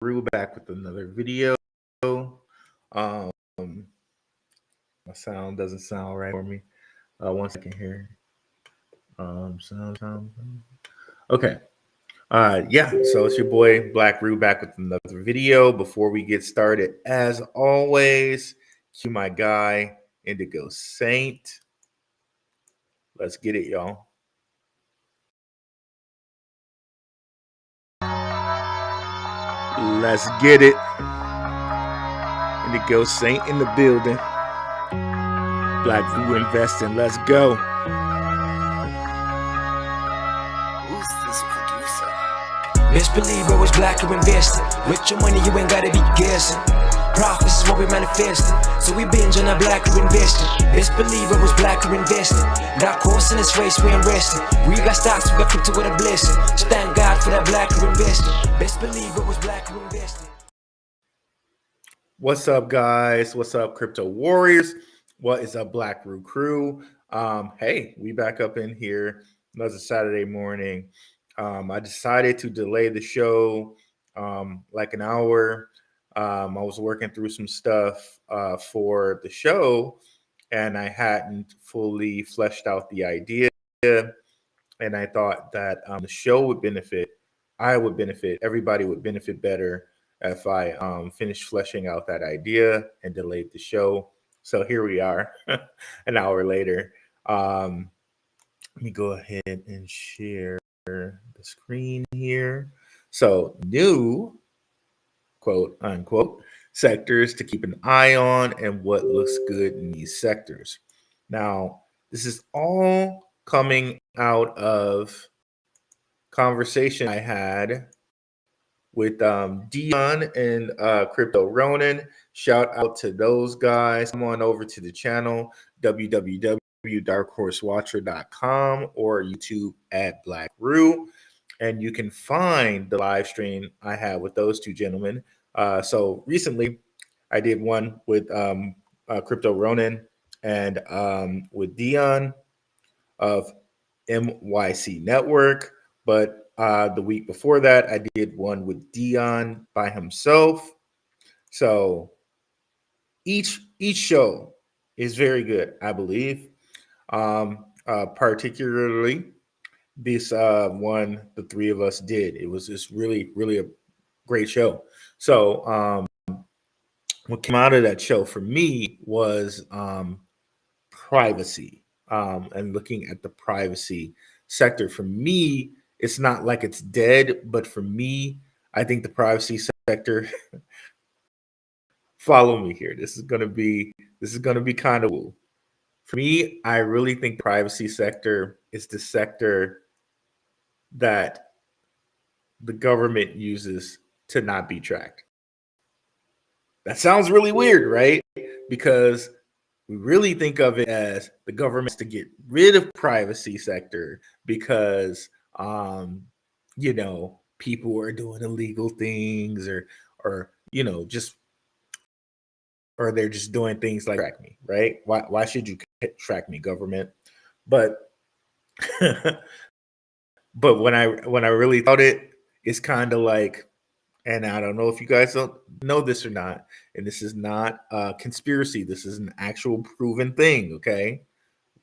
Rue back with another video. Um, my sound doesn't sound right for me. 1 second here. Sound. Okay. Yeah. So it's your boy Black Rue back with another video. Before we get started, as always, cue my guy Indigo Saint. Let's get it, y'all. Let's get it. Indigo Saint in the building. Black Rue investing. Let's go. Who's this producer? Best believe I was black or invested. With your money, you ain't gotta be guessing. Profits is what we manifested. So we binge on that black or invested. Best believe I was black or invested. Got course in this race, we ain't resting. We got stocks, we got crypto with a blessing. So thank God for that black or invested. Best believe I was black or invested. What's up, guys? What's up, crypto warriors? What is up, Black Rue crew? Hey, we back up in here. Another Saturday morning. I decided to delay the show like an hour. I was working through some stuff for the show, and I hadn't fully fleshed out the idea. And I thought that the show would benefit, I would benefit, everybody would benefit better if I finished fleshing out that idea and delayed the show. So here we are, an hour later. Let me go ahead and share the screen here. So new, quote unquote, sectors to keep an eye on and what looks good in these sectors. Now, this is all coming out of conversation I had with Dion and Crypto Ronin. Shout out to those guys. Come on over to the channel, www.darkhorsewatcher.com or YouTube at Black Rue. And you can find the live stream I had with those two gentlemen. So recently, I did one with Crypto Ronin and with Dion of MYC Network. But the week before that, I did one with Dion by himself. So each show is very good, I believe. Particularly this one the three of us did. It was just really a great show. So what came out of that show for me was privacy and looking at the privacy sector. For me, it's not like it's dead, but for me, I think the privacy sector. Follow me here. This is gonna be kind of cool. For me, I really think the privacy sector is the sector that the government uses to not be tracked. That sounds really weird, right? Because we really think of it as the government to get rid of privacy sector because people are doing illegal things or just or they're just doing things like track me, right? Why should you track me, government? But but when I really thought it, it's kind of like, and I don't know if you guys don't know this or not, and this is not a conspiracy. This is an actual proven thing, okay?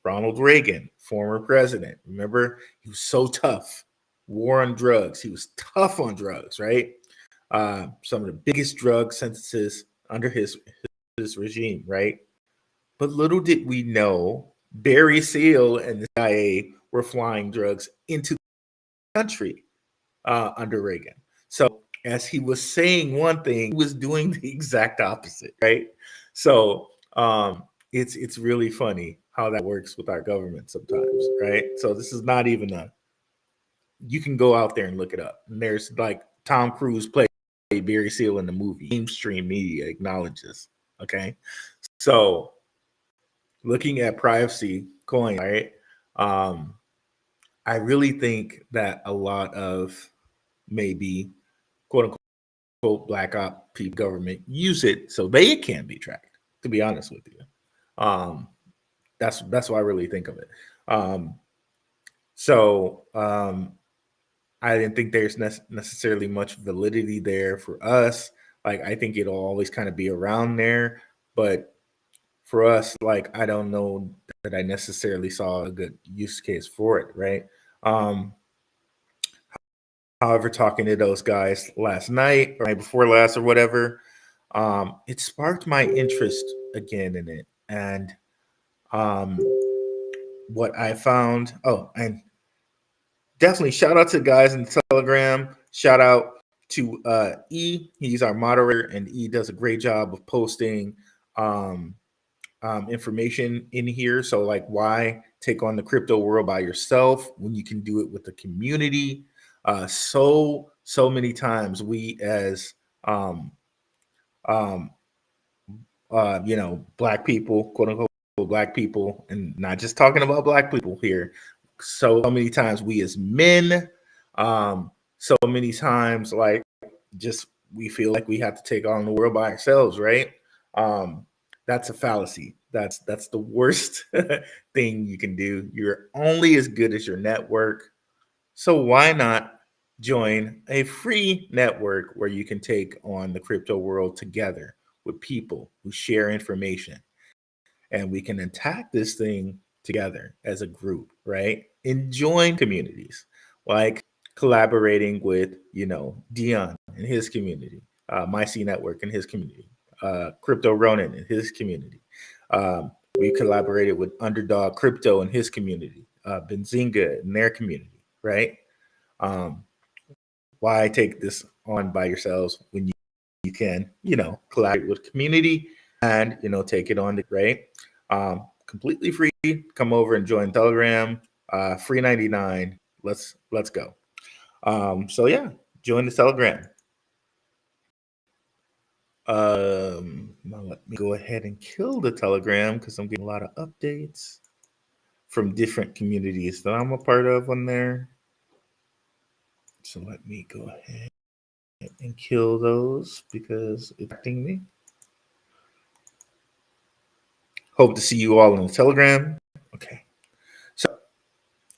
Ronald Reagan, former president. Remember, he was so tough. War on drugs. He was tough on drugs, right? Some of the biggest drug sentences under his regime, right? But little did we know, Barry Seal and the CIA were flying drugs into the country under Reagan. So as he was saying one thing, he was doing the exact opposite, right? So it's really funny how that works with our government sometimes, right? So this is not even you can go out there and look it up. And there's like Tom Cruise played Barry Seal in the movie. Mainstream media acknowledges, okay? So looking at privacy coin, right? I really think that a lot of maybe quote unquote black op people government use it so they can be tracked, to be honest with you. That's what I really think of it. So I didn't think there's necessarily much validity there for us. Like, I think it'll always kind of be around there, but for us, like, I don't know that I necessarily saw a good use case for it, right? Um, However, talking to those guys last night or night before last or whatever, it sparked my interest again in it. And um, what I found, oh, and definitely shout out to the guys in the Telegram. Shout out to E. He's our moderator, and E does a great job of posting um, information in here. So, like, why take on the crypto world by yourself when you can do it with the community? So many times we as um, um, black people, quote unquote, black people, and not just talking about black people here. So many times we as men, so many times, like, just we feel like we have to take on the world by ourselves, right? Um, that's a fallacy. That's the worst thing you can do. You're only as good as your network. So why not join a free network where you can take on the crypto world together with people who share information, and we can attack this thing together as a group, right? And join communities like collaborating with, Dion and his community, My C Network and his community, Crypto Ronin and his community. We collaborated with Underdog Crypto and his community, Benzinga and their community, right? Um, why take this on by yourselves when you can, collaborate with community and, take it on the right? Completely free. Come over and join Telegram. Free 99. Let's go. So yeah, join the Telegram. Now let me go ahead and kill the Telegram because I'm getting a lot of updates from different communities that I'm a part of on there. So let me go ahead and kill those because it's affecting me. Hope to see you all in the Telegram. Okay.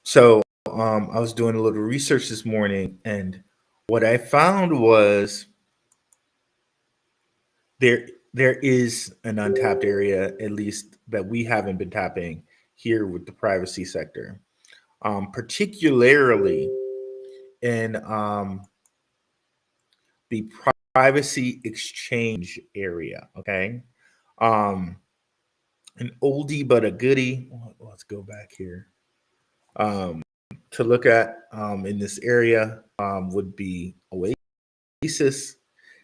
So I was doing a little research this morning, and what I found was there is an untapped area, at least that we haven't been tapping here with the privacy sector, particularly in the privacy exchange area. Okay, um, an oldie but a goodie. Let's go back here. To look at in this area would be Oasis.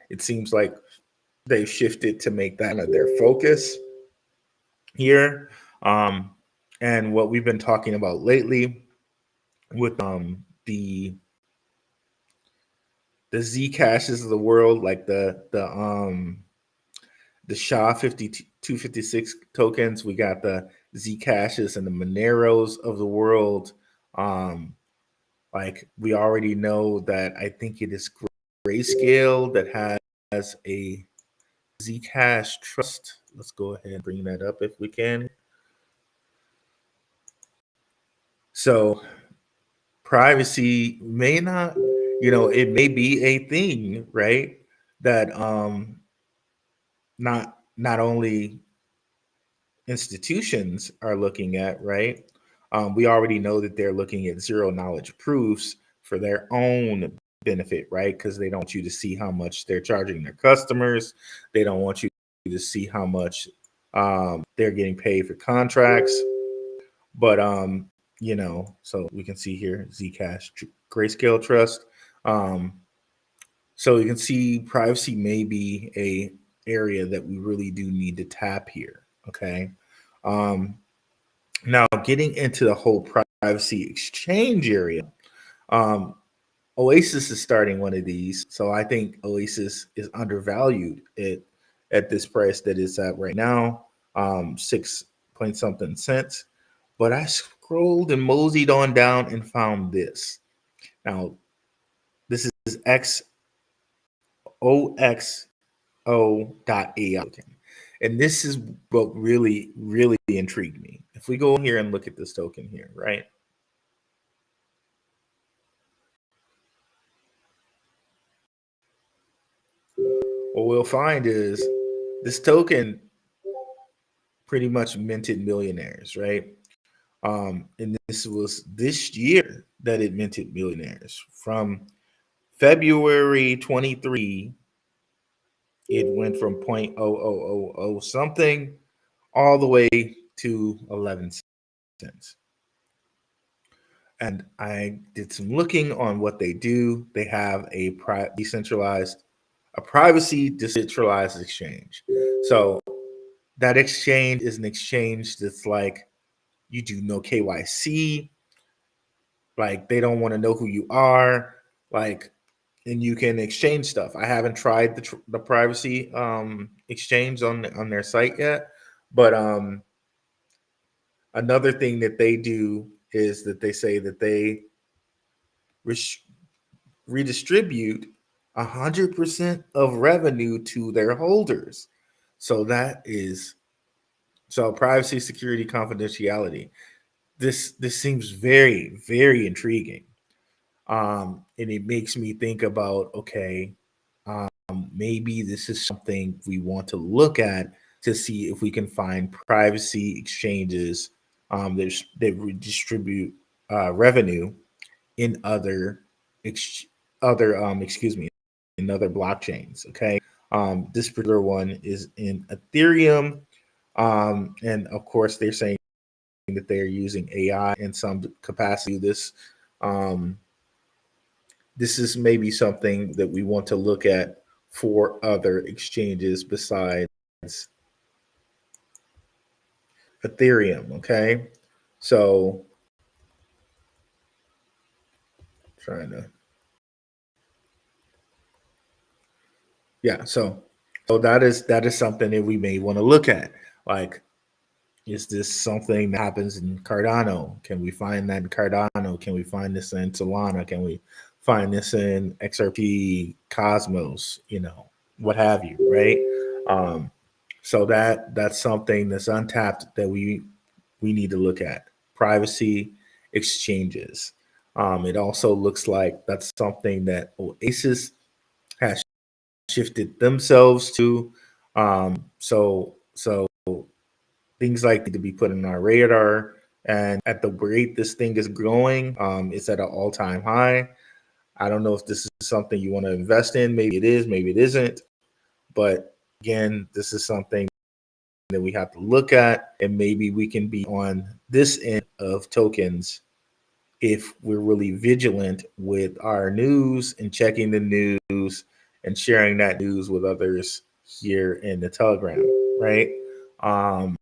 It seems like they've shifted to make that their focus here. And what we've been talking about lately with the Z caches of the world, like the SHA 5256 tokens. We got the Z caches and the Moneros of the world. Like, we already know that I think it is Grayscale that has a Zcash trust. Let's go ahead and bring that up if we can. So privacy may not, it may be a thing, right? That not only institutions are looking at, right? We already know that they're looking at zero knowledge proofs for their own benefit, right? Because they don't want you to see how much they're charging their customers. They don't want you to see how much they're getting paid for contracts. But so we can see here Zcash Grayscale Trust. So you can see privacy may be a area that we really do need to tap here. Okay. Now getting into the whole privacy exchange area, Oasis is starting one of these. So I think Oasis is undervalued at this price that it's at right now, 6 point something cents. But I scrolled and moseyed on down and found this. Now, this is XOXO.AI. And this is what really, really intrigued me. If we go here and look at this token here, right? what we'll find is this token pretty much minted millionaires, right? And this was this year that it minted millionaires. From February 23, it went from 0.0000 something all the way to 11 cents. And I did some looking on what they do. They have a privacy decentralized exchange. So that exchange is an exchange that's like you do no KYC, like they don't want to know who you are, like, and you can exchange stuff. I haven't tried the privacy exchange on their site yet, but another thing that they do is that they say that they res- redistribute 100% of revenue to their holders. So that is so privacy, security, confidentiality. This seems very, very intriguing. And it makes me think about, okay, maybe this is something we want to look at to see if we can find privacy exchanges that redistribute revenue in ex- other excuse me, in other blockchains. Okay, this particular one is in Ethereum, and of course they're saying that they are using AI in some capacity. Um, this is maybe something that we want to look at for other exchanges besides Ethereum. Okay, so trying to yeah, so that is something that we may want to look at. Like, is this something that happens in Cardano? Can we find that in Cardano? Can we find this in Solana? Can we find this in XRP, Cosmos? What have you, right? Um, so that's something that's untapped that we need to look at. Privacy exchanges. It also looks like that's something that Oasis has shifted themselves to. So things like need to be put in our radar. And at the rate this thing is growing, it's at an all-time high. I don't know if this is something you want to invest in. Maybe it is, maybe it isn't. But again, this is something that we have to look at, and maybe we can be on this end of tokens if we're really vigilant with our news and checking the news and sharing that news with others here in the Telegram, right? Um,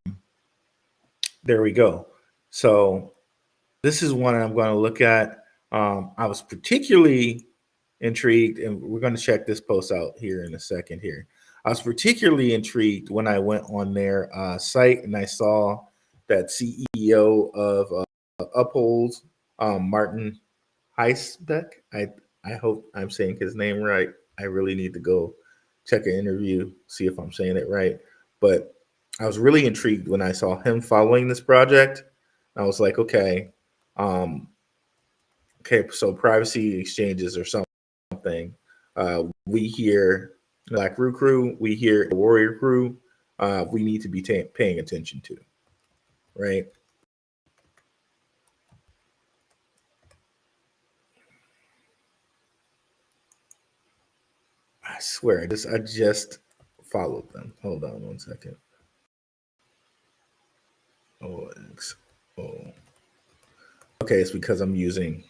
there we go. So this is one I'm going to look at. I was particularly intrigued, and we're going to check this post out here in a second here. I was particularly intrigued when I went on their site and I saw that CEO of Upholds, Martin Heisbeck. I hope I'm saying his name right. I really need to go check an interview, see if I'm saying it right. But I was really intrigued when I saw him following this project. I was like, um, okay, so privacy exchanges or something. We hear Black Root Crew, we hear the Warrior Crew. We need to be paying attention to, right? I swear, I just followed them. Hold on one second. OX. Oh. Okay, it's because I'm using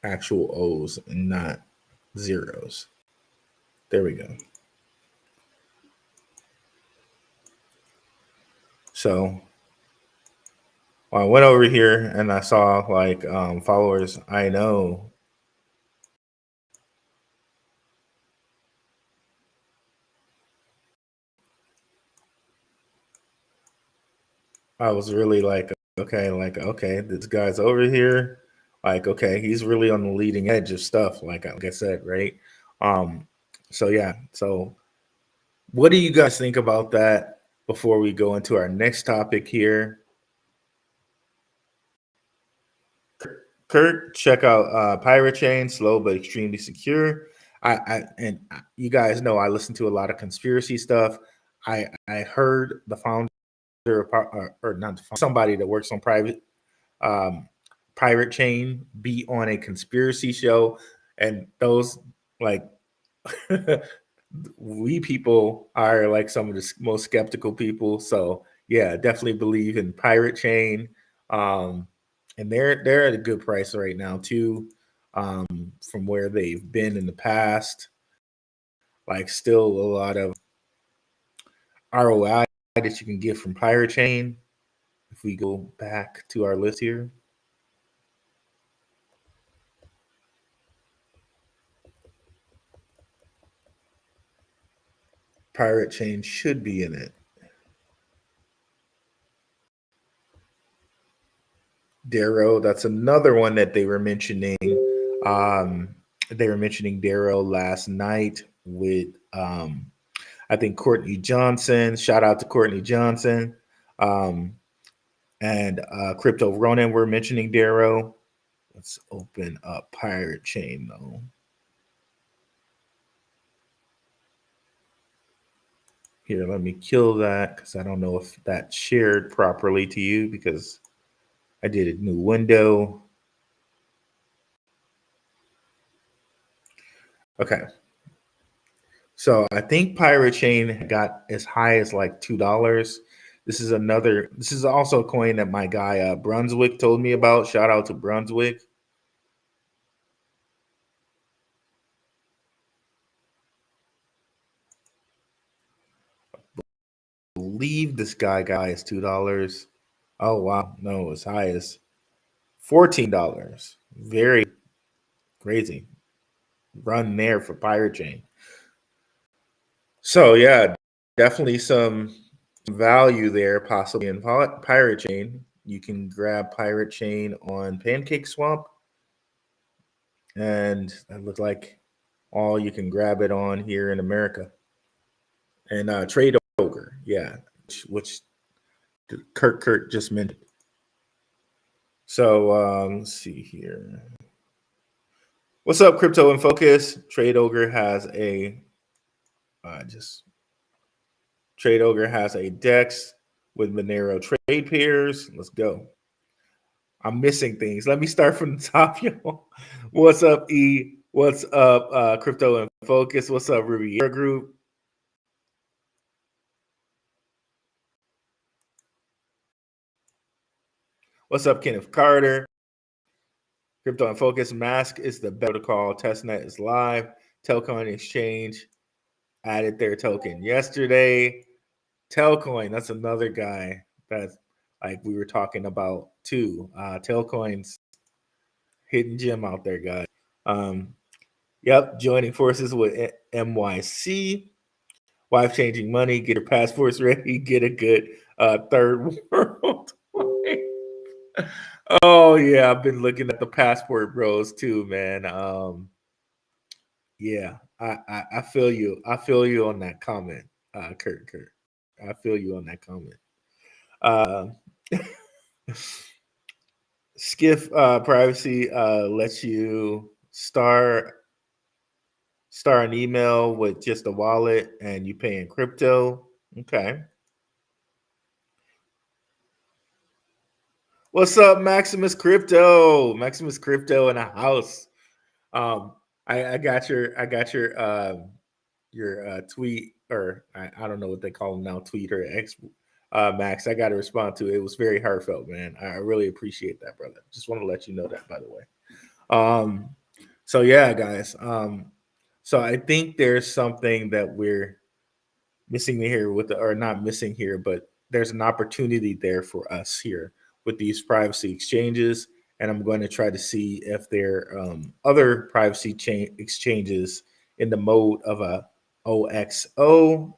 actual O's and not zeros. There we go. So I went over here and I saw like followers I know. I was really like, okay, this guy's over here. Like, okay, he's really on the leading edge of stuff, like I said, right? Um, so yeah, so what do you guys think about that before we go into our next topic here? Kurt, check out Pirate Chain, slow but extremely secure. You guys know I listen to a lot of conspiracy stuff. I heard the founder or not somebody that works on um, pirate chain be on a conspiracy show, and those like we people are like some of the most skeptical people. So yeah, definitely believe in pirate chain, um, and they're at a good price right now too, from where they've been in the past. Like still a lot of ROI that you can get from pirate chain. If we go back to our list here, pirate chain should be in it. Darrow, that's another one that they were mentioning. They were mentioning Darrow last night with I think Courtney Johnson. Shout out to Courtney Johnson. Um, and Crypto Ronin were mentioning Darrow. Let's open up Pirate Chain though. Here, let me kill that because I don't know if that shared properly to you because I did a new window. Okay. So I think Pirate Chain got as high as like $2. This is also a coin that my guy Brunswick told me about. Shout out to Brunswick. I believe this guy is $2. Oh wow, no, as high as $14. Very crazy run there for Pirate Chain. So yeah, definitely some value there, possibly in Pirate Chain. You can grab Pirate Chain on Pancake Swamp, and that looks like all you can grab it on here in America. And Trade Ogre, yeah, which Kurt just mentioned. So let's see here. What's up, Crypto in Focus? Trade Ogre has a just Trade Ogre has a Dex with Monero trade pairs. Let's go. I'm missing things. Let me start from the top, y'all. What's up, E? What's up, Crypto in Focus? What's up, Riviera Group? What's up, Kenneth Carter? Crypto in Focus. Mask is the better call. Testnet is live. Telcoin Exchange added their token yesterday. Telcoin, that's another guy that's like we were talking about too. Telcoin's hidden gem out there, guys. Yep, joining forces with MYC. Wife changing money. Get your passports ready. Get a good third world. Oh yeah, I've been looking at the passport bros too, man. Yeah, I feel you. I feel you on that comment, Kurt. I feel you on that comment. Uh, Skiff privacy lets you star an email with just a wallet, and you pay in crypto. Okay. What's up, Maximus Crypto? Maximus Crypto in a house. Um, I got your tweet, or I don't know what they call them now, tweet or X, Max. I got to respond to it. It was very heartfelt, man. I really appreciate that, brother. Just want to let you know that, by the way. So yeah, guys. So I think there's something that we're missing here or not missing here, but there's an opportunity there for us here with these privacy exchanges. And I'm going to try to see if there are other privacy exchanges in the mode of a OXO.ai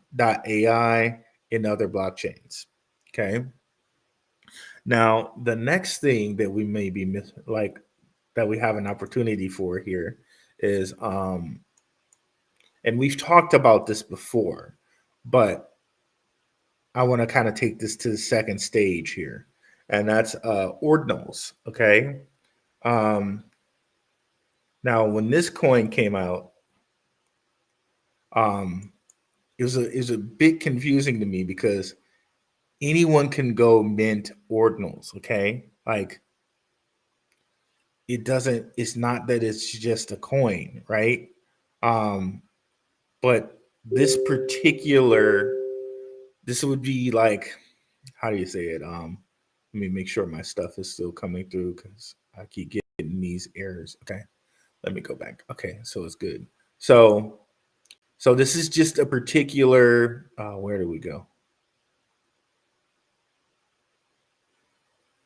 in other blockchains. Okay. Now, the next thing that we may be that we have an opportunity for here is and we've talked about this before, but I want to kind of take this to the second stage here, and that's ordinals. Okay. Um, Now, when this coin came out, Um, it was a bit confusing to me because anyone can go mint ordinals, okay? Like it's not that it's just a coin, right? Um, but this particular this would be like, how do you say it? Let me make sure my stuff is still coming through because I keep getting these errors. Okay, let me go back. Okay, so it's good. So this is just a particular. Where do we go?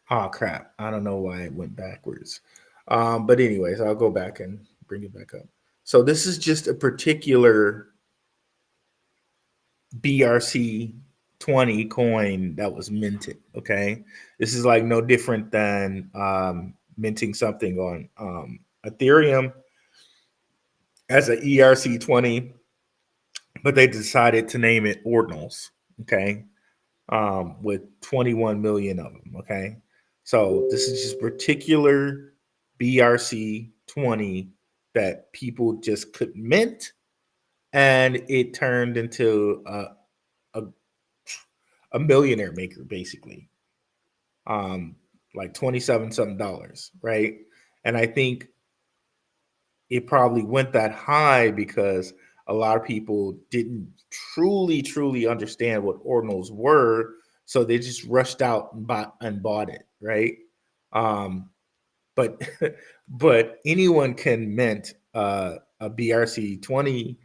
Oh crap! I don't know why it went backwards. But anyways, I'll go back and bring it back up. So this is just a particular BRC20 coin that was minted. Okay, this is like no different than minting something on Ethereum as an ERC20, but they decided to name it ordinals. Okay, with 21 million of them. Okay, so this is just particular BRC20 that people just could mint, and it turned into a a millionaire maker basically, like 27 something dollars, right? And I think it probably went that high because a lot of people didn't truly understand what ordinals were, so they just rushed out and bought it, right? um but but anyone can mint a BRC20.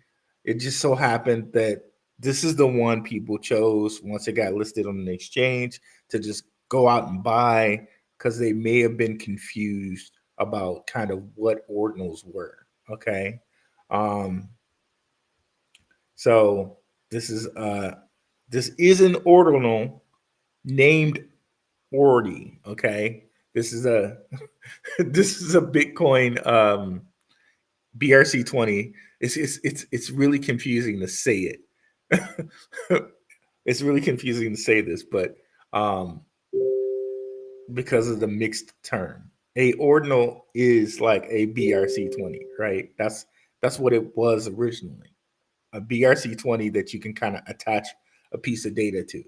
It just so happened that this is the one people chose once it got listed on an exchange to just go out and buy because they may have been confused about kind of what ordinals were. Okay. Um, so this is an ordinal named Ordi. Okay. This is a this is a Bitcoin BRC20. It's really confusing to say it. It's really confusing to say this, but um, because of the mixed term, a ordinal is like a BRC20, right? That's what it was originally. A BRC20 that you can kind of attach a piece of data to.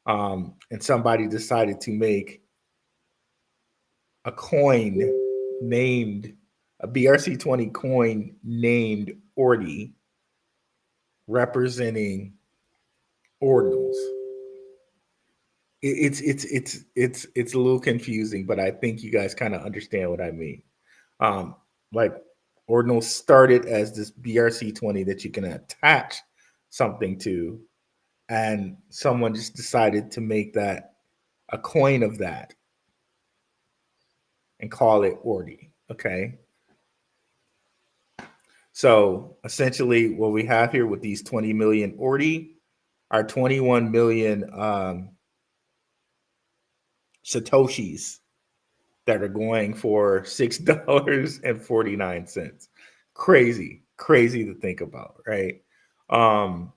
And somebody decided to make a coin named a BRC20 coin named Ordi, representing ordinals. It's a little confusing, but I think you guys kind of understand what I mean. Um, like ordinals started as this BRC20 that you can attach something to, and someone just decided to make that a coin of that and call it Ordi. Okay. So essentially, what we have here with these 20 million Ordi are 21 million Satoshis that are going for $6.49. Crazy to think about, right? Um,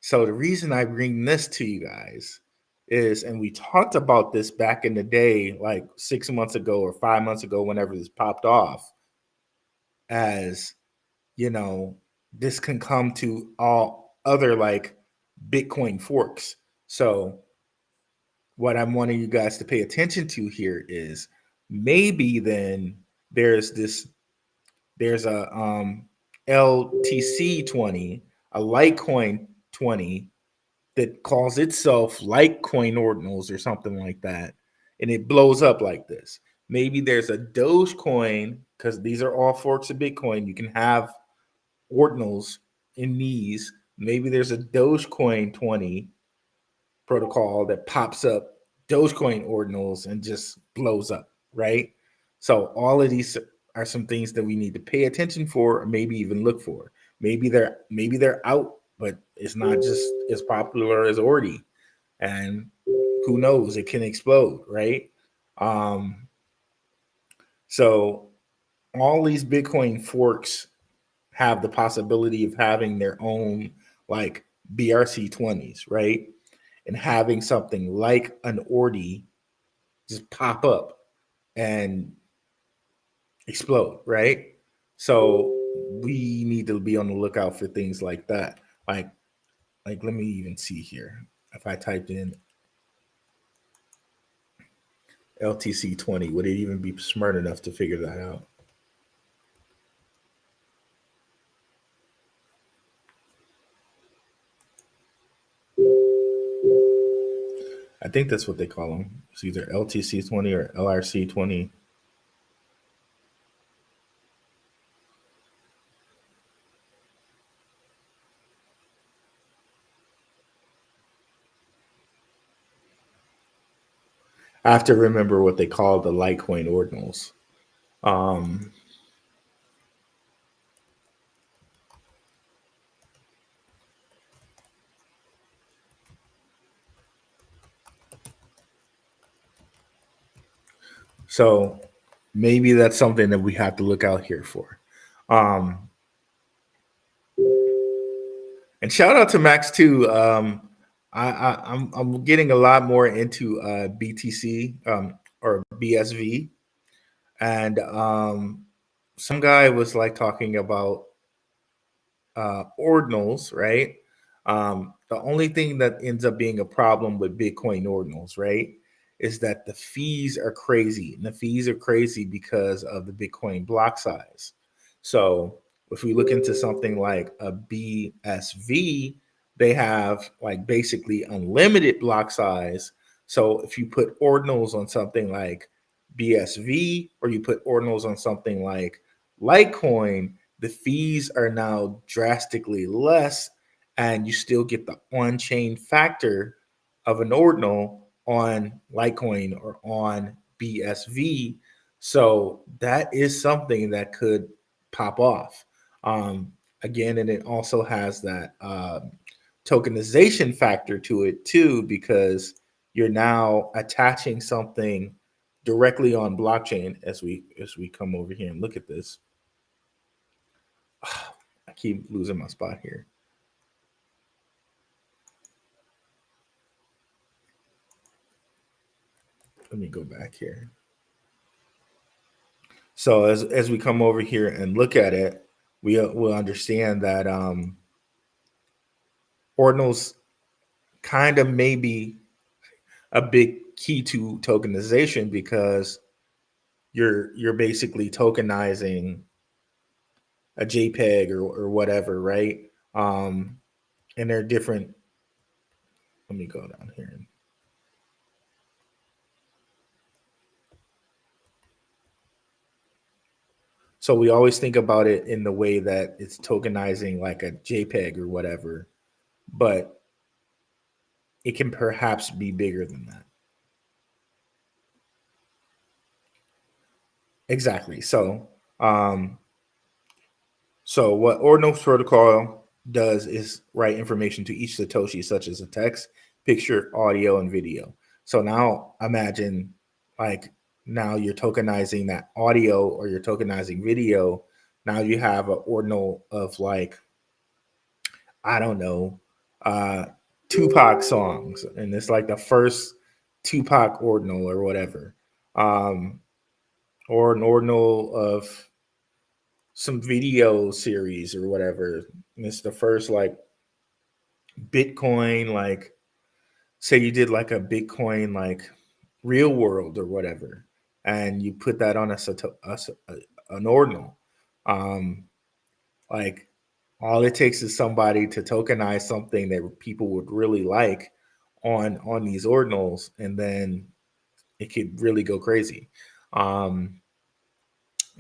so the reason I bring this to you guys is, and we talked about this back in the day, like 6 months ago or 5 months ago, whenever this popped off, as you know, this can come to all other like Bitcoin forks. So what I'm wanting you guys to pay attention to here is maybe then there's this there's a LTC 20, a Litecoin 20 that calls itself Litecoin Ordinals or something like that, and it blows up like this. Maybe there's a Dogecoin, because these are all forks of Bitcoin. You can have ordinals in these. Maybe there's a Dogecoin 20 protocol that pops up Dogecoin ordinals and just blows up, right? So all of these are some things that we need to pay attention for, or maybe even look for. Maybe they're out, but it's not just as popular as Ordi, and who knows, it can explode, right? Um, so all these Bitcoin forks have the possibility of having their own like BRC20s, right? And having something like an Ordi just pop up and explode, right? So we need to be on the lookout for things like that. Like let me even see here. If I typed in LTC20, would it even be smart enough to figure that out? I think that's what they call them. It's either LTC20 or LRC20. I have to remember what they call the Litecoin ordinals. Um, so maybe that's something that we have to look out here for. Um, and shout out to Max too. I'm getting a lot more into BTC or BSV, and some guy was like talking about ordinals, right? The only thing that ends up being a problem with Bitcoin ordinals, right, is that the fees are crazy. And the fees are crazy because of the Bitcoin block size. So if we look into something like a BSV, they have like basically unlimited block size. So if you put ordinals on something like BSV or you put ordinals on something like Litecoin, the fees are now drastically less, and you still get the on-chain factor of an ordinal on Litecoin or on BSV. So that is something that could pop off. Again, and it also has that tokenization factor to it too, because you're now attaching something directly on blockchain. As we come over here and look at this, I keep losing my spot here. Let me go back here. So as we come over here and look at it, we will understand that ordinals kind of may be a big key to tokenization, because you're basically tokenizing a JPEG or whatever, right? And they're different. Let me go down here. So we always think about it in the way that it's tokenizing like a JPEG or whatever, but it can perhaps be bigger than that. Exactly. Um, so what Ordinals Protocol does is write information to each Satoshi, such as a text, picture, audio, and video. So now imagine, like, now you're tokenizing that audio or you're tokenizing video. Now you have an ordinal of, like, I don't know, uh, Tupac songs, and it's like the first Tupac ordinal or whatever, um, or an ordinal of some video series or whatever. And it's the first like Bitcoin, like say you did like a Bitcoin like real world or whatever, and you put that on an ordinal. Um, like all it takes is somebody to tokenize something that people would really like on these ordinals, and then it could really go crazy. Um,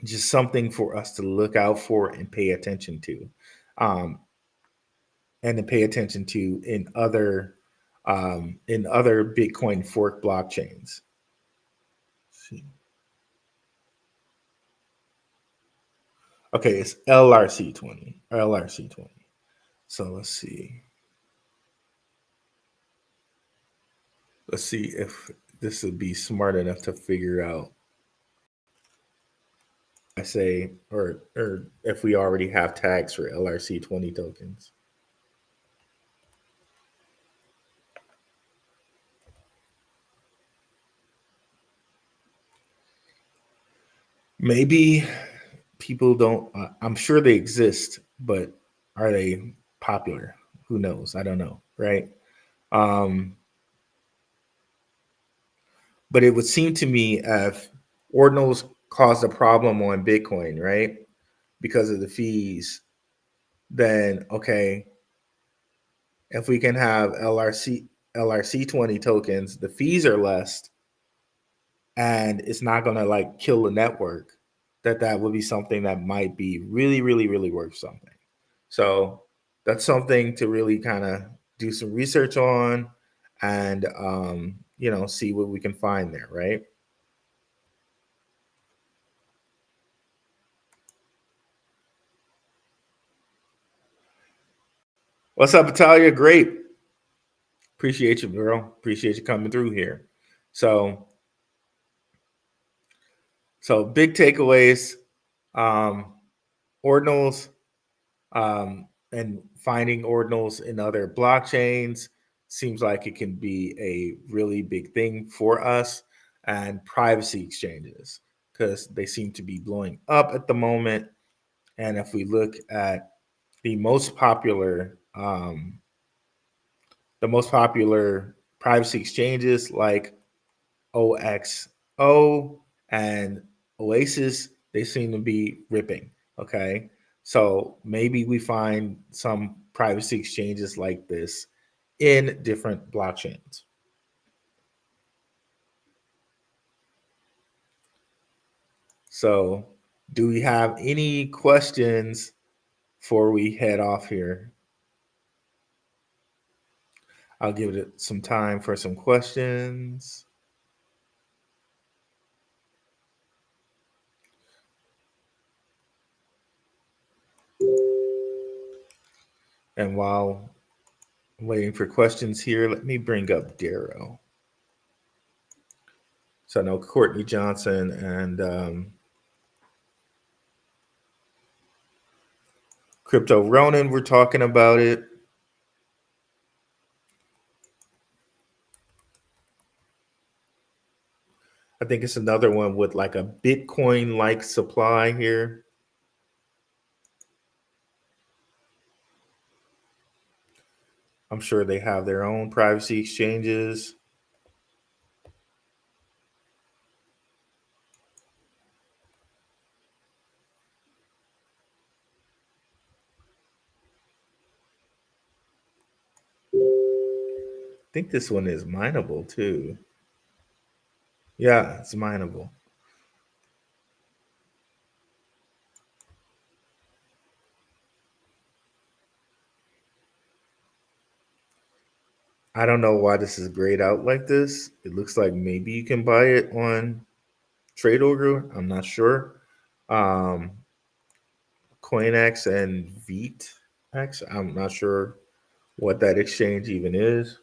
just something for us to look out for and pay attention to, um, and to pay attention to in other Bitcoin fork blockchains. Let's see. Okay, it's LRC20. LRC20. So let's see. Let's see if this would be smart enough to figure out. I say, or if we already have tags for LRC20 tokens. Maybe people don't. I'm sure they exist, but are they popular? Who knows? I don't know, right? Um, but it would seem to me if ordinals caused a problem on Bitcoin, right? Because of the fees, then okay, if we can have LRC20 tokens, the fees are less and it's not going to like kill the network, that would be something that might be really, really, really worth something. So that's something to really kind of do some research on and, see what we can find there, right? What's up, Italia? Great. Appreciate you, girl. Appreciate you coming through here. So, big takeaways, um, ordinals, and finding ordinals in other blockchains seems like it can be a really big thing for us, and privacy exchanges because they seem to be blowing up at the moment. And if we look at the most popular, privacy exchanges like OXO and Oasis, they seem to be ripping. Okay. So maybe we find some privacy exchanges like this in different blockchains. So, do we have any questions before we head off here? I'll give it some time for some questions. And while I'm waiting for questions here, let me bring up Darrow. So I know Courtney Johnson and Crypto Ronin were talking about it. I think it's another one with like a Bitcoin like supply here. I'm sure they have their own privacy exchanges. I think this one is mineable too. Yeah, it's mineable. I don't know why this is grayed out like this. It looks like maybe you can buy it on Trade Order. I'm not sure. Um, CoinX and VeetX. I'm not sure what that exchange even is,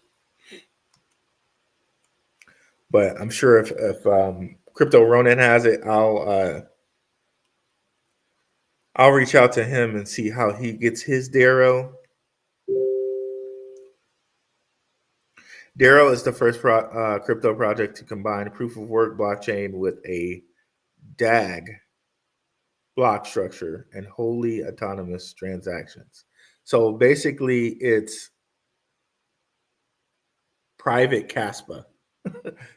but I'm sure if Crypto Ronin has it, I'll reach out to him and see how he gets his Darrow. Darrow is the first crypto project to combine proof of work blockchain with a DAG block structure and wholly autonomous transactions. So basically, it's private Caspa,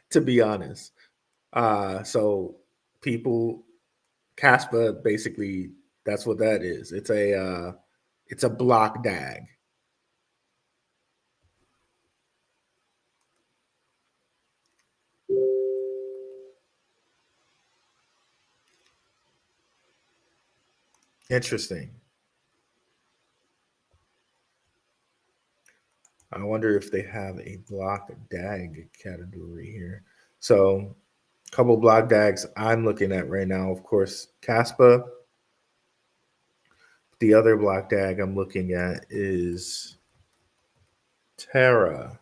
to be honest. So people, Caspa, basically, that's what that is. It's a block DAG. Interesting. I wonder if they have a block DAG category here. So, a couple block DAGs I'm looking at right now, of course, Caspa. The other block DAG I'm looking at is Terexa.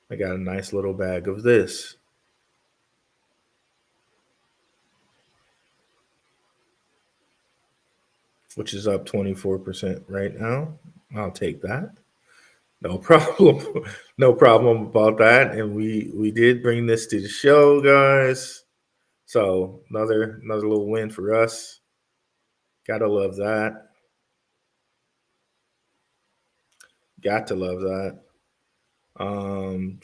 I got a nice little bag of this. Which is up 24% right now. I'll take that. No problem. No problem about that. And we did bring this to the show, guys. So another little win for us. Gotta love that. Got to love that. Um,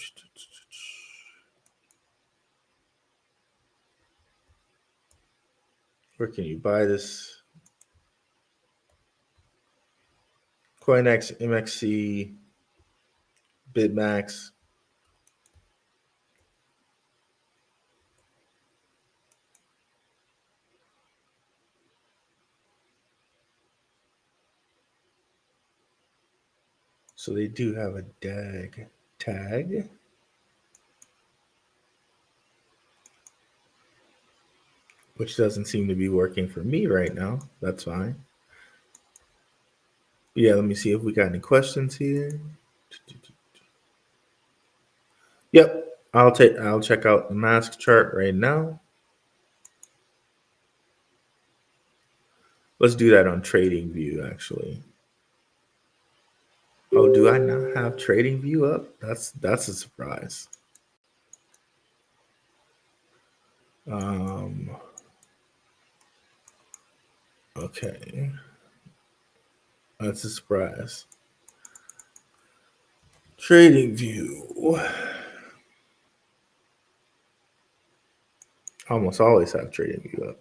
where can you buy this? CoinX, MXC, Bitmax. So they do have a DAG tag. Which doesn't seem to be working for me right now. That's fine. Yeah, let me see if we got any questions here. Yep, I'll check out the mask chart right now. Let's do that on Trading View actually. Oh, do I not have Trading View up? That's a surprise. Um okay. That's a surprise. Trading View. Almost always have Trading View up.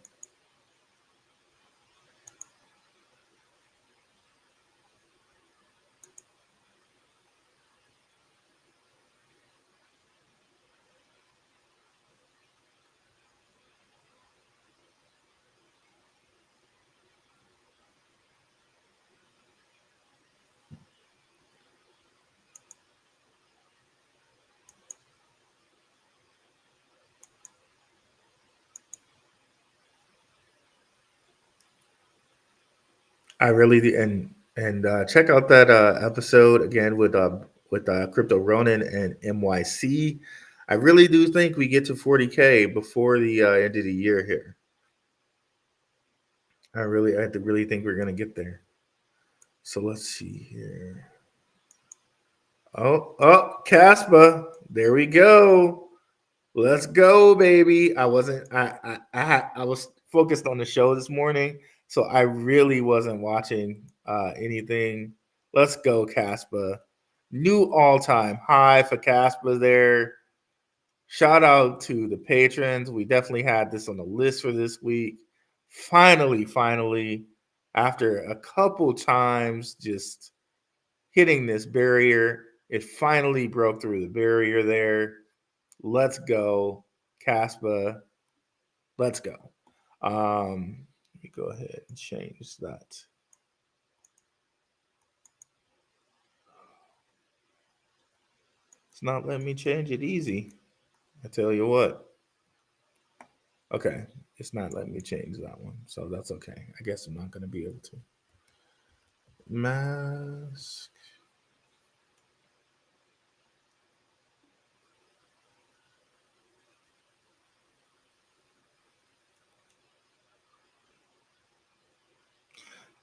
I really do, and check out that episode again with Crypto Ronin and MYC. I really do think we get to 40K before the end of the year here. I really think we're gonna get there. So let's see here. Oh, Caspa, there we go. Let's go, baby. I wasn't. I was focused on the show this morning, so I really wasn't watching anything. Let's go, Caspa. New all-time high for Caspa there. Shout out to the patrons. We definitely had this on the list for this week. Finally, after a couple times just hitting this barrier, it finally broke through the barrier there. Let's go, Caspa. Let's go. Let me go ahead and change that. It's not letting me change it easy. I tell you what. Okay, it's not letting me change that one, so that's okay. I guess I'm not going to be able to. Mask.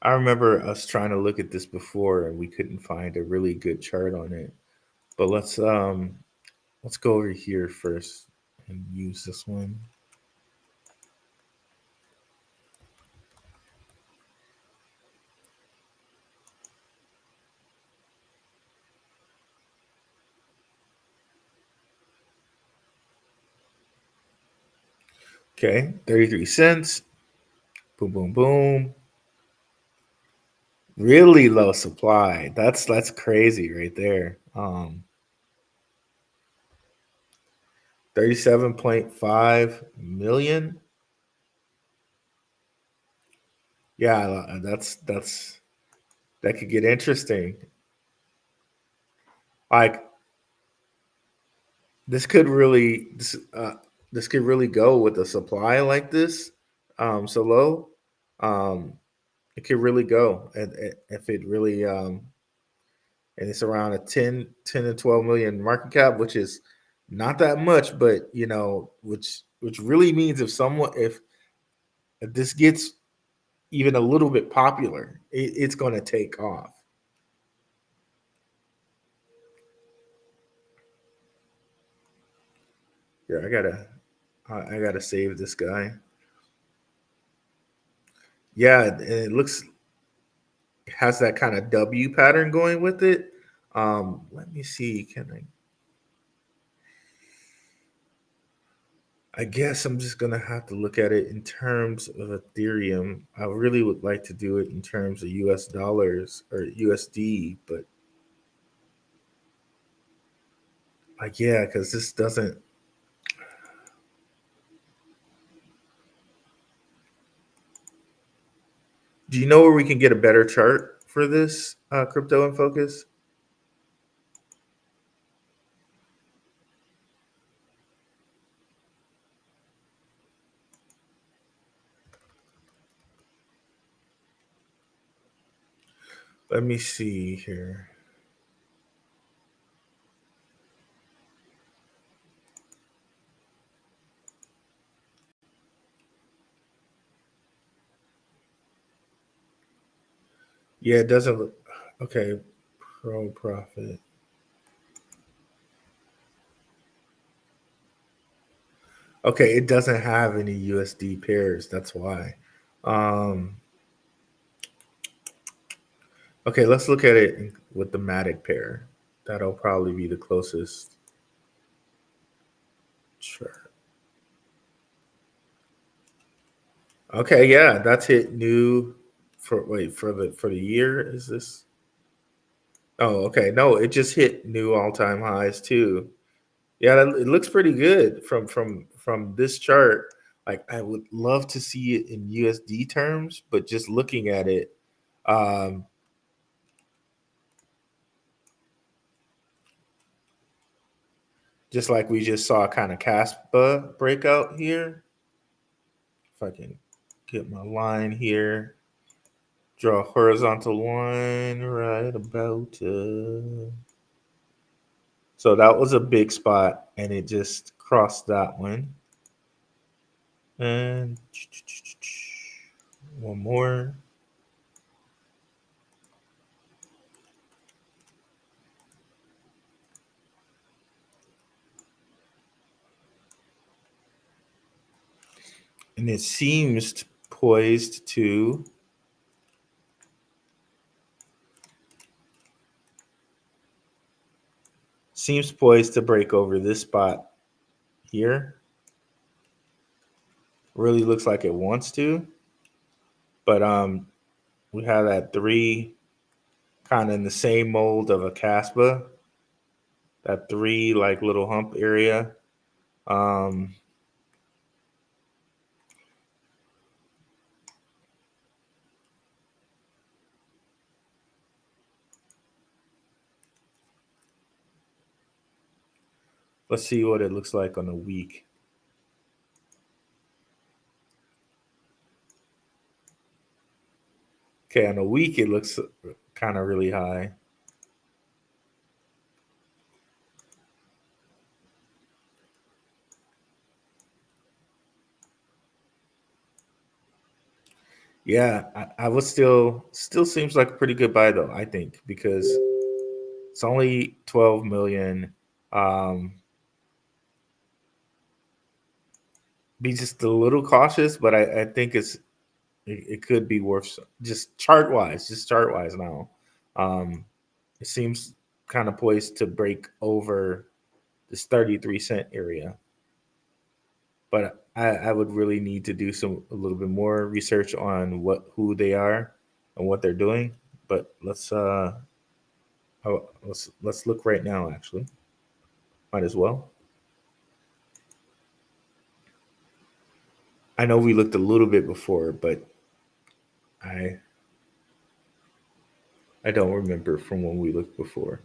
I remember us trying to look at this before and we couldn't find a really good chart on it. But let's go over here first and use this one. Okay, 33 cents. Boom, boom, boom. Really low supply. That's crazy right there. 37.5 million. Yeah, that could get interesting. Like this could really this could really go with a supply like this so low. Um, it could really go, and if it really and it's around a 10 to 12 million market cap, which is not that much, but which really means if this gets even a little bit popular, it's going to take off. Yeah, I gotta save this guy. Yeah, it looks it has that kind of W pattern going with it. Let me see. Can I guess I'm just gonna have to look at it in terms of Ethereum. I really would like to do it in terms of US dollars or USD, but like yeah, because this doesn't. Do you know where we can get a better chart for this crypto in focus? Let me see here. Yeah, it doesn't look okay. Pro profit. Okay, it doesn't have any USD pairs. That's why. Um, okay, let's look at it with the Matic pair. That'll probably be the closest chart. Okay, yeah, that's hit new for wait for the year. Is this? Oh, okay. No, it just hit new all time highs too. Yeah, it looks pretty good from this chart. Like I would love to see it in USD terms, but just looking at it, um, just like we just saw kind of Caspa breakout here. If I can get my line here, draw a horizontal line right about. So that was a big spot, and it just crossed that one. And one more. And it seems poised to break over this spot here. Really looks like it wants to, but we have that three kind of in the same mold of a Caspa, that three like little hump area. Um, let's see what it looks like on a week. Okay, on a week it looks kind of really high. Yeah, I would still seems like a pretty good buy though. I think because it's only 12 million. Um, be just a little cautious, but I think it could be worth just chart wise now. Um, it seems kind of poised to break over this 33 cent area, but I would really need to do a little bit more research on who they are and what they're doing. But let's look right now. Actually, might as well. I know we looked a little bit before, but I I don't remember from when we looked before.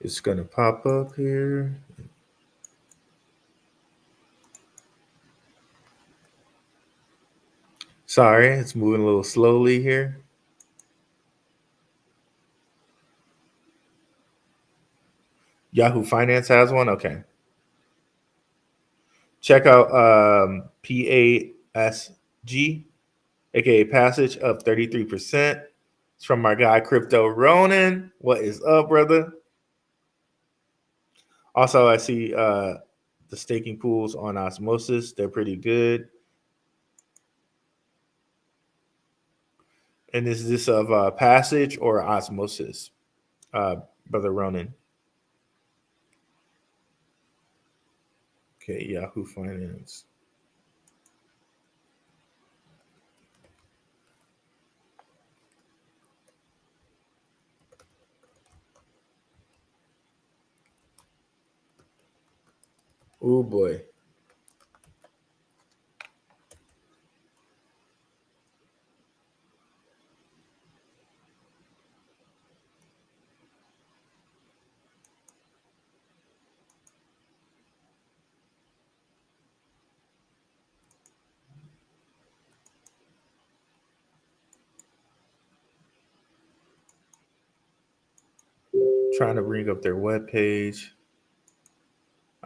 It's gonna pop up here. Sorry, it's moving a little slowly here. Yahoo Finance has one. Okay, check out PASG, aka Passage, up 33%. It's from my guy Crypto Ronin. What is up, brother? Also, I see the staking pools on Osmosis. They're pretty good. And is this of Passage or Osmosis, brother Ronin? Okay, Yahoo Finance. Oh boy. Trying to bring up their webpage.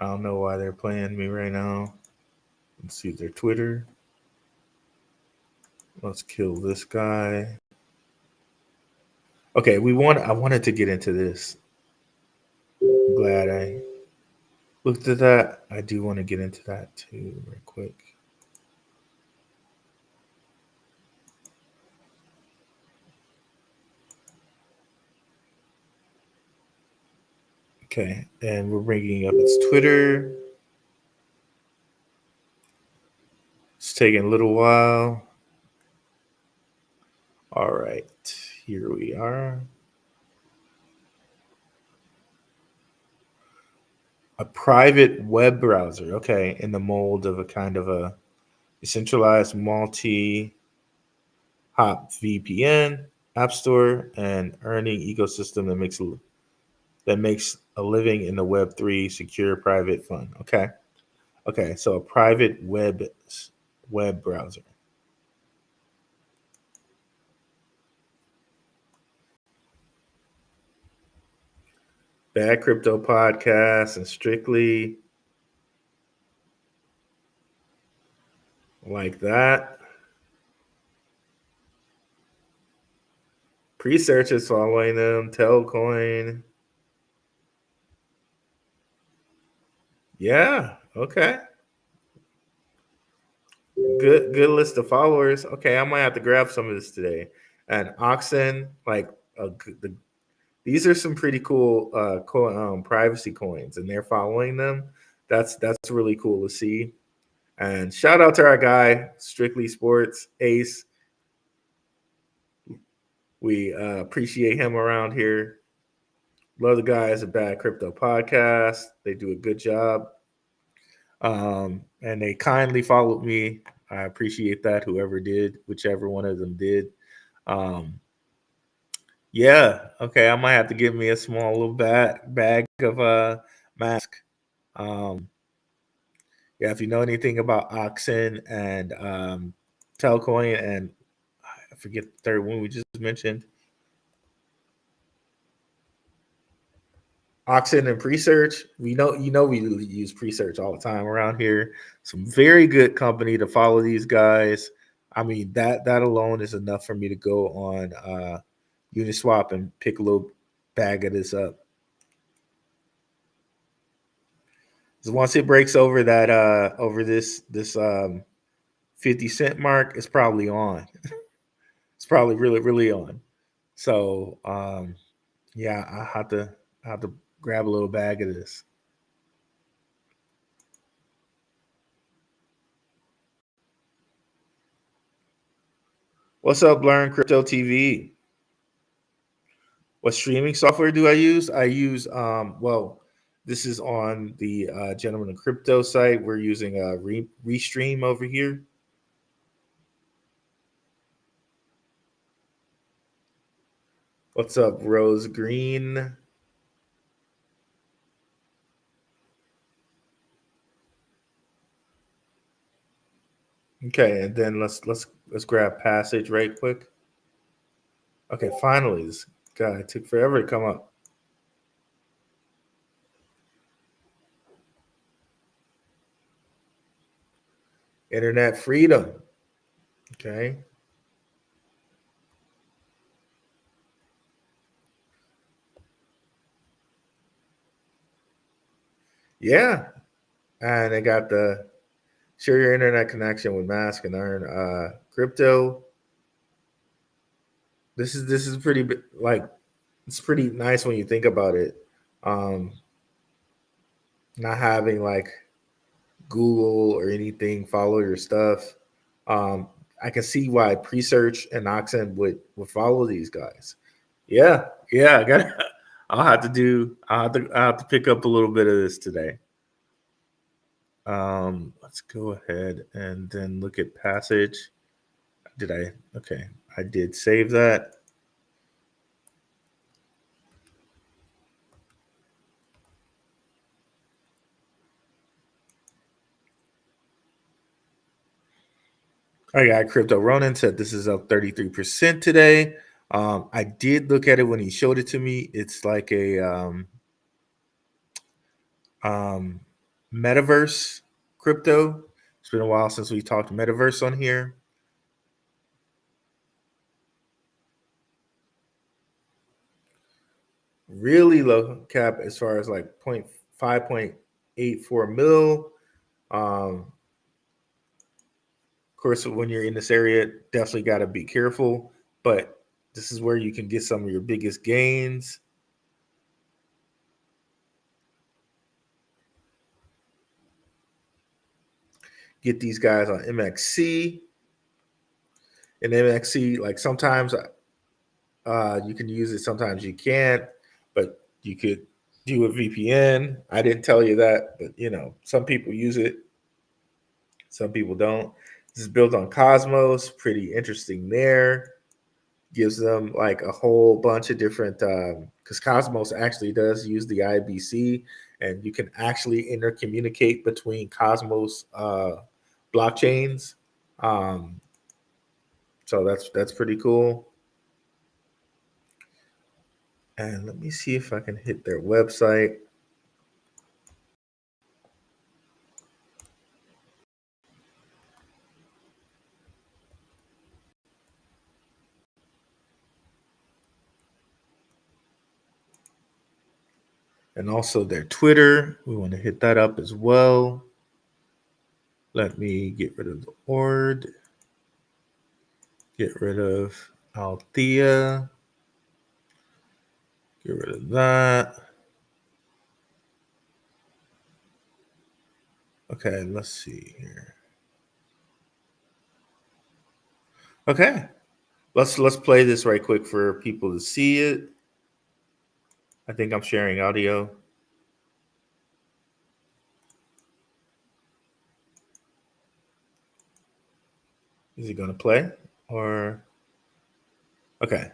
I don't know why they're playing me right now. Let's see their Twitter. Let's kill this guy. Okay, I wanted to get into this. I'm glad I looked at that. I do want to get into that too, real quick. Okay, and we're bringing up its Twitter. It's taking a little while. All right, here we are. A private web browser, okay, in the mold of a kind of a decentralized multi-hop VPN app store and earning ecosystem that makes a living in the Web3 secure private fund. Okay, so a private web browser. Bad Crypto Podcast and Strictly like that. Pre-search is following them. Telcoin. Yeah. Okay. Good list of followers. Okay, I might have to grab some of this today. And Oxen, like these are some pretty cool privacy coins, and they're following them. That's really cool to see. And shout out to our guy, Strictly Sports Ace. We appreciate him around here. Love the guys at Bad Crypto Podcast. They do a good job. And they kindly followed me. I appreciate that. Whoever did, whichever one of them did. Yeah. Okay. I might have to give me a small little bag of mask. Um, yeah. If you know anything about Oxen and Telcoin and I forget the third one we just mentioned. Oxen and Presearch, we use Presearch all the time around here. Some very good company to follow these guys. I mean that alone is enough for me to go on Uniswap and pick a little bag of this up. So once it breaks over that over this 50 cent mark, it's probably on. It's probably really on. So yeah, I have to grab a little bag of this. What's up, Learn Crypto TV? What streaming software do I use? I use well, this is on the Gentleman of Crypto site. We're using Restream over here. What's up, Rose Green? Okay, and then let's grab Passage right quick. Okay, finally, this guy took forever to come up. Internet freedom. Okay. Yeah, and they got the share your internet connection with Mask and earn crypto. This is pretty like it's pretty nice when you think about it. Um, not having like Google or anything follow your stuff. Um, I can see why Presearch and Oxen would follow these guys. Yeah, yeah. I got. I'll have to do. I'll have to pick up a little bit of this today. Let's go ahead and then look at Passage. Did I? Okay, I did save that. I got Crypto Ronin said this is up 33% today. I did look at it when he showed it to me. It's like a um, metaverse crypto. It's been a while since we talked metaverse on here. Really low cap as far as like 5.84 mil. Of course, when you're in this area, definitely got to be careful. But this is where you can get some of your biggest gains. Get these guys on MXC. And MXC, like sometimes you can use it, sometimes you can't, but you could do a VPN. I didn't tell you that, but some people use it, some people don't. This is built on Cosmos, pretty interesting there. Gives them like a whole bunch of different, because Cosmos actually does use the IBC, and you can actually intercommunicate between Cosmos blockchains. Um, so that's pretty cool. And let me see if I can hit their website. And also their Twitter. We want to hit that up as well. Let me get rid of the Ord. Get rid of Althea. Get rid of that. Okay, let's see here. Okay. Let's play this right quick for people to see it. I think I'm sharing audio. Is it going to play? Or okay.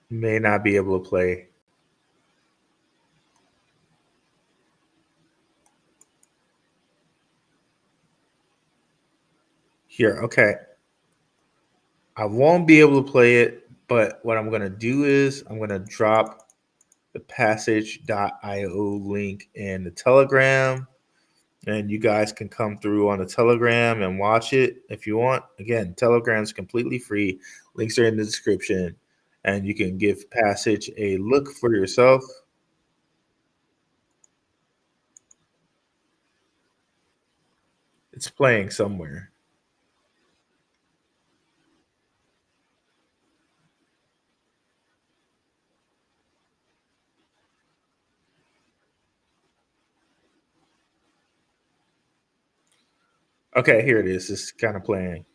May not be able to play. Here, okay. I won't be able to play it, but what I'm going to do is I'm going to drop the passage.io link in the Telegram, and you guys can come through on the Telegram and watch it if you want. Again, Telegram is completely free. Links are in the description, and you can give Passage a look for yourself. It's playing somewhere. Okay, here it is. It's kind of playing.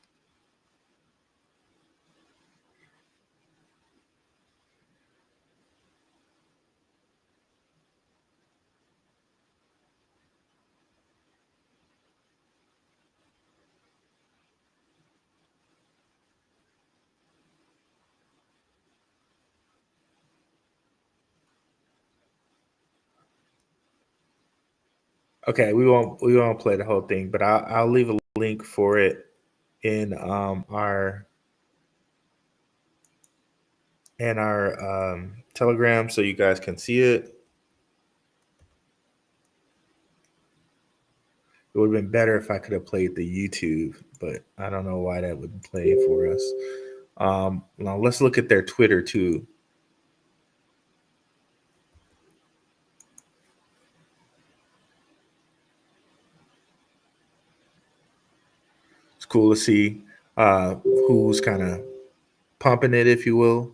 Okay, we won't play the whole thing, but I'll leave a link for it in our Telegram so you guys can see it. It would have been better if I could have played the YouTube, but I don't know why that wouldn't play for us. Now let's look at their Twitter too. It's cool to see who's kind of pumping it, if you will.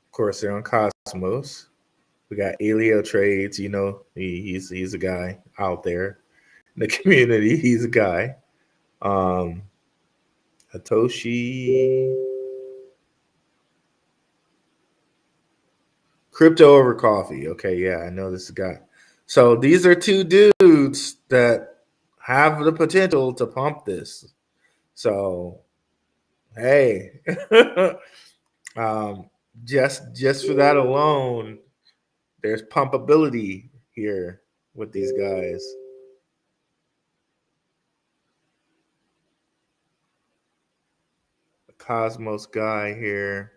Of course, they're on Cosmos. We got Alio Trades. You know, he's a guy out there in the community. He's a guy. Um, Hatoshi Crypto over coffee. Okay, yeah, I know this guy. So these are two dudes that have the potential to pump this. So hey, um, just for that alone, there's pumpability here with these guys. The Cosmos guy here.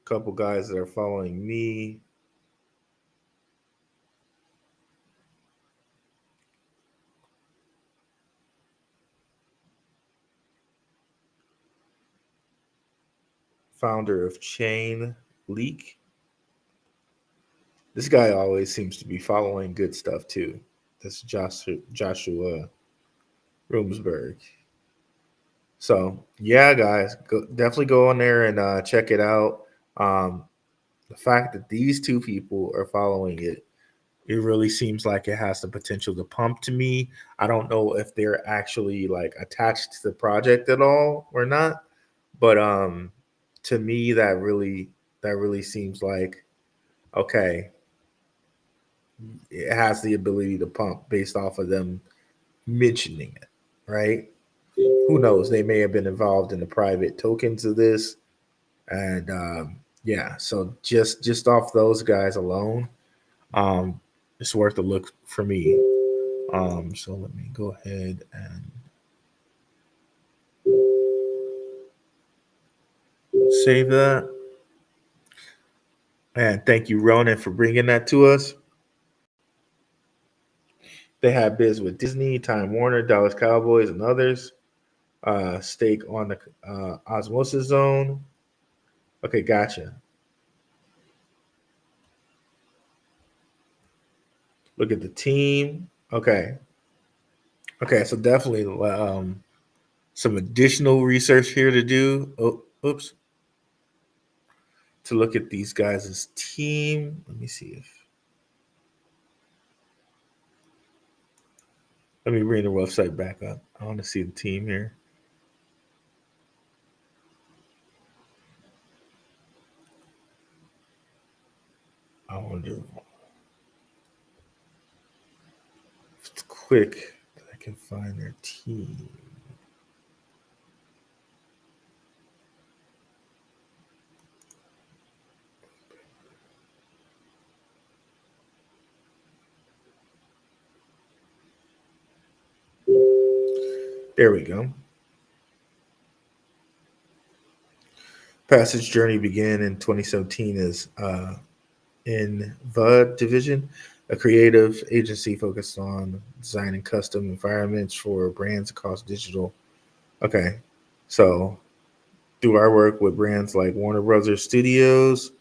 Couple guys that are following me. Founder of Chain Leak. This guy always seems to be following good stuff too. This Joshua Roomsburg. So yeah, guys, definitely go on there and check it out. Um, the fact that these two people are following it, it really seems like it has the potential to pump to me. I don't know if they're actually like attached to the project at all or not, but to me that really seems like okay, it has the ability to pump based off of them mentioning it, right? Who knows? They may have been involved in the private tokens of this, and yeah. So just off those guys alone, um, it's worth a look for me. So let me go ahead and save that. And thank you, Ronan, for bringing that to us. They have biz with Disney, Time Warner, Dallas Cowboys, and others. Stake on the osmosis zone. Okay, gotcha. Look at the team. Okay. Okay, so definitely some additional research here to do. Oh, oops. To look at these guys' team. Let me see if. Let me bring the website back up. I want to see the team here. I wonder if it's quick that I can find their team. There we go. Passage Journey began in 2017 as in VUD division, a creative agency focused on designing custom environments for brands across digital. Okay, so do our work with brands like Warner Brothers Studios,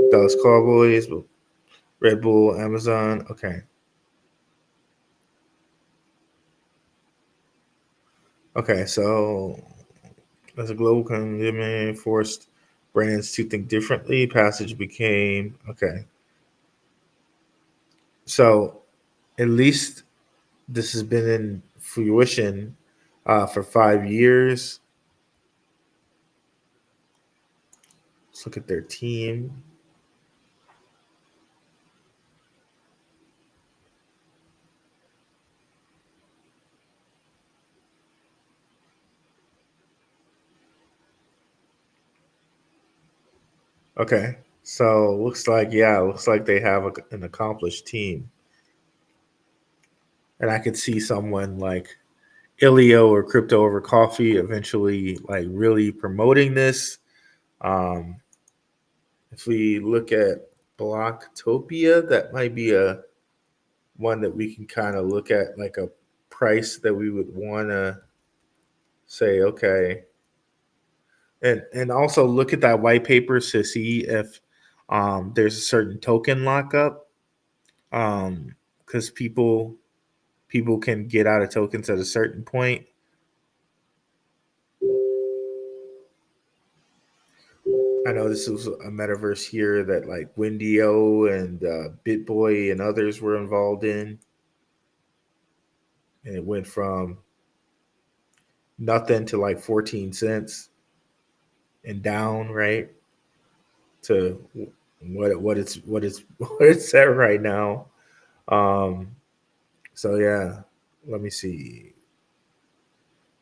Dallas Cowboys, Red Bull, Amazon. Okay. Okay, so as a global commitment forced brands to think differently, Passage became okay. So at least this has been in fruition for 5 years. Let's look at their team. Okay. So looks like they have an accomplished team, and I could see someone like Ilio or Crypto Over Coffee eventually like really promoting this. Um, if we look at Blocktopia, that might be a one that we can kind of look at like a price that we would want to say, okay, and also look at that white paper to see if there's a certain token lockup, because people can get out of tokens at a certain point. I know this was a metaverse here that like Windio and BitBoy and others were involved in, and it went from nothing to like 14 cents and down, right, to what it's at right now. Um, so yeah, let me see.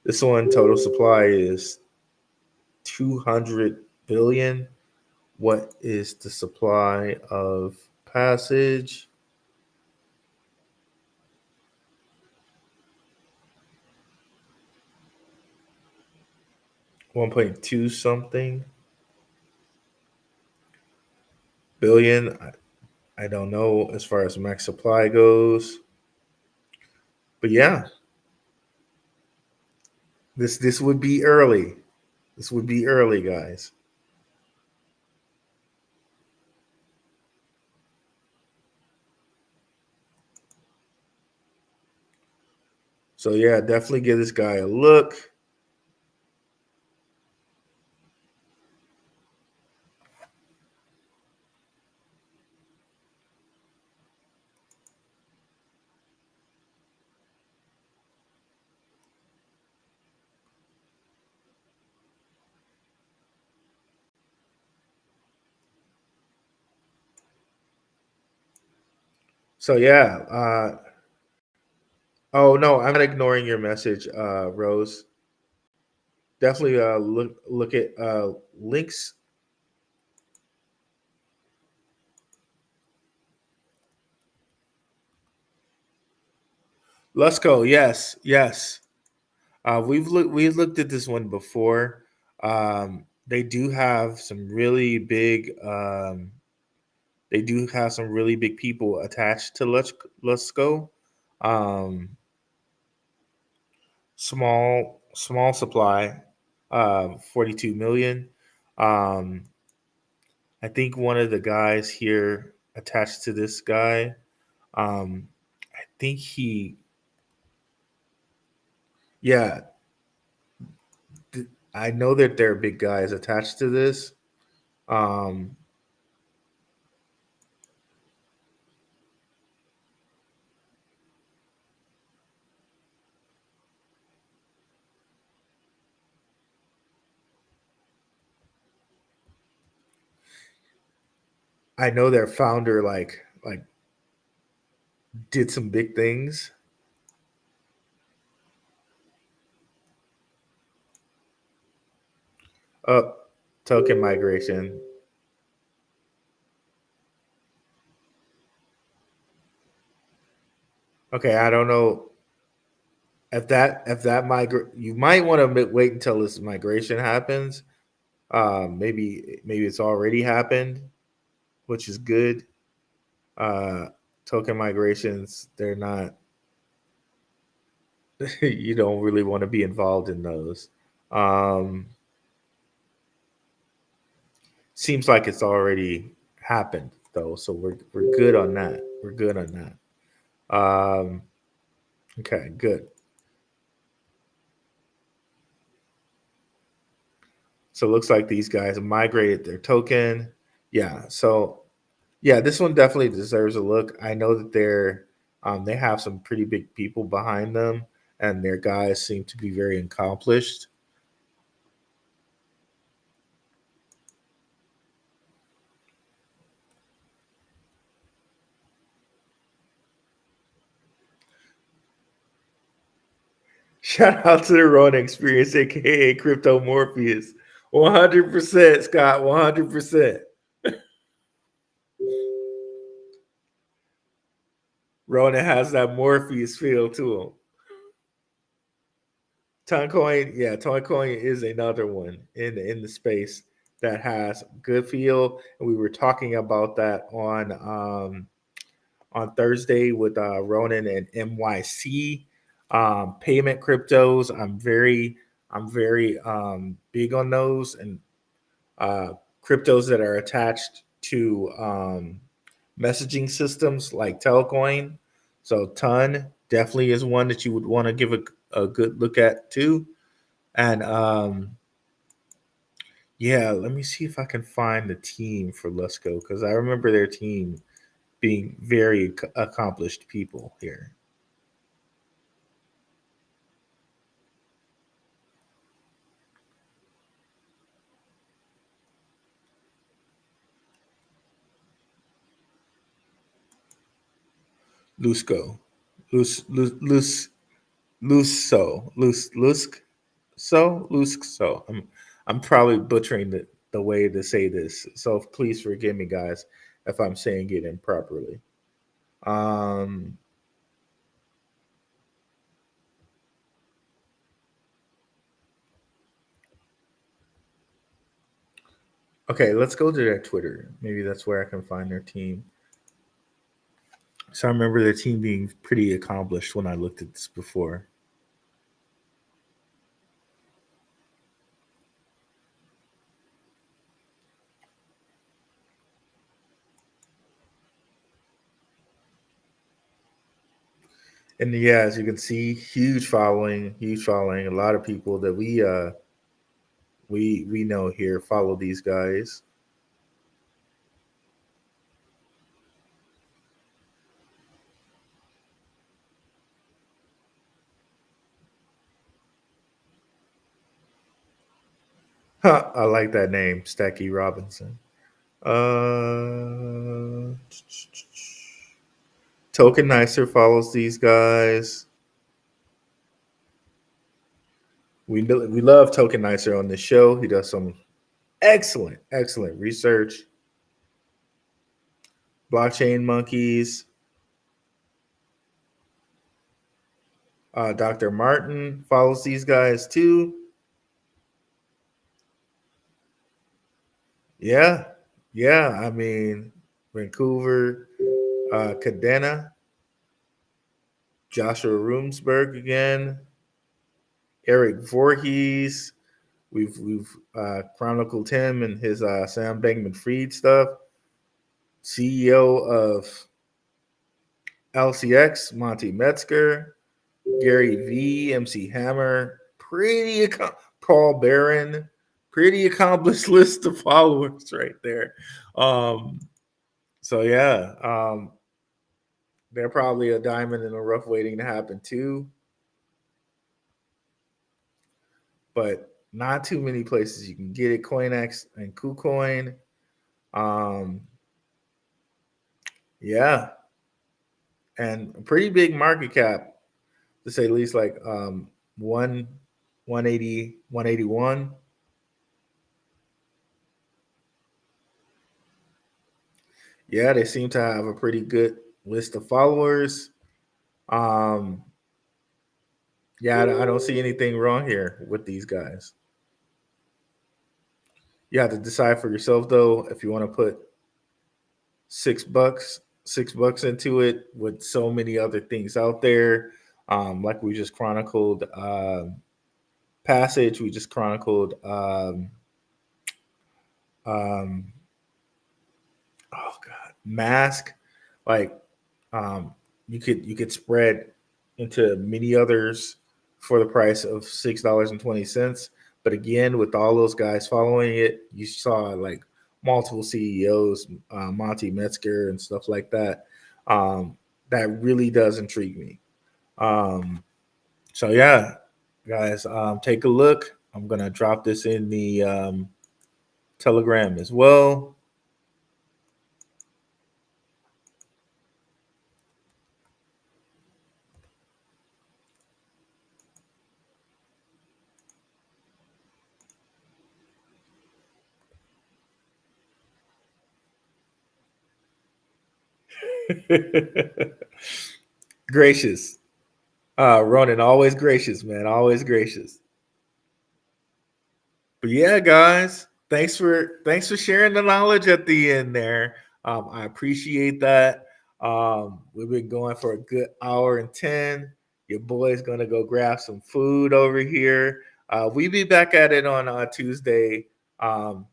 This one total supply is 200 billion. What is the supply of passage? 1.2 something billion. I don't know as far as max supply goes, but yeah, this would be early. This would be early, guys. So yeah, definitely give this guy a look. So yeah, oh no, I'm not ignoring your message, Rose. Definitely look at links. Let's go. Yes, yes. We've looked at this one before. They do have some really big. They do have some really big people attached to Let's Go. Um, small supply, 42 million. Um, I think one of the guys here attached to this guy. I think yeah. I know that there are big guys attached to this. Um, I know their founder like did some big things. Up token migration. Okay, I don't know if that migrate. You might want to wait until this migration happens. Maybe it's already happened, which is good. Uh, Token migrations, they're not. You don't really want to be involved in those. Um, Seems like it's already happened though, so we're good on that. We're good on that. Okay, good. So it looks like these guys have migrated their token. Yeah. So yeah, this one definitely deserves a look. I know that they have some pretty big people behind them, and their guys seem to be very accomplished. Shout out to the Rona Experience, aka Crypto Morpheus. 100%, Scott. 100%. Rona has that Morpheus feel to him. Toncoin, yeah, Toncoin is another one in the space that has good feel, and we were talking about that on Thursday with Ronan and MYC. Payment cryptos, I'm very big on those, and uh, cryptos that are attached to messaging systems like Telcoin. So Ton definitely is one that you would want to give a good look at too. And yeah, let me see if I can find the team for Lusco because I remember their team being very accomplished people here. Lusco, Lus, Lus, Lus, Luso, Lusk, Lusk, so. I'm probably butchering the way to say this, so please forgive me, guys, if I'm saying it improperly. Um, okay, let's go to their Twitter. Maybe that's where I can find their team. So I remember their team being pretty accomplished when I looked at this before. And yeah, as you can see, huge following, huge following. A lot of people that we know here follow these guys. Huh, I like that name, Stacky Robinson. Uh, Token Nicer follows these guys. We love Token Nicer on the show. He does some excellent research. Blockchain Monkeys. Dr. Martin follows these guys too. Yeah, yeah. I mean, Vancouver, Cadena, Joshua Roomsberg again, Eric Voorhees. We've chronicled him and his Sam Bankman-Fried stuff. CEO of LCX, Monty Metzger, Gary V, MC Hammer, Paul Barron, pretty accomplished list of followers right there. Um, so yeah, they're probably a diamond in the rough waiting to happen too. But not too many places you can get it. CoinX and KuCoin. Um, yeah, and a pretty big market cap to say the least, like one 180, 181. Yeah, they seem to have a pretty good list of followers. Um, yeah, I don't see anything wrong here with these guys. You have to decide for yourself though if you want to put $6 into it with so many other things out there. Like we just chronicled Passage, we just chronicled um, oh god, Mask. Like you could spread into many others for the price of $6.20. But again, with all those guys following it, you saw like multiple CEOs, Monty Metzger and stuff like that. That really does intrigue me. Um, so yeah, guys, take a look. I'm gonna drop this in the Telegram as well. Gracious. Ronan, always gracious, man. Always gracious. But yeah, guys, thanks for sharing the knowledge at the end there. I appreciate that. We've been going for a good hour and 10. Your boy's gonna go grab some food over here. We be back at it on Tuesday, um,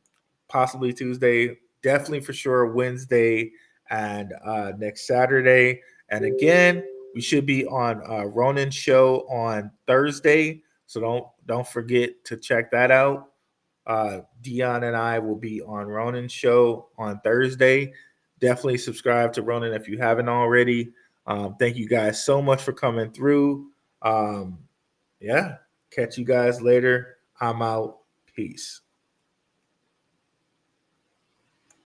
possibly Tuesday, definitely for sure Wednesday and next Saturday. And again, we should be on Ronan's show on Thursday, so don't forget to check that out. Dion and I will be on Ronan's show on Thursday. Definitely subscribe to Ronan if you haven't already. Thank you guys so much for coming through. Yeah, catch you guys later. I'm out. Peace.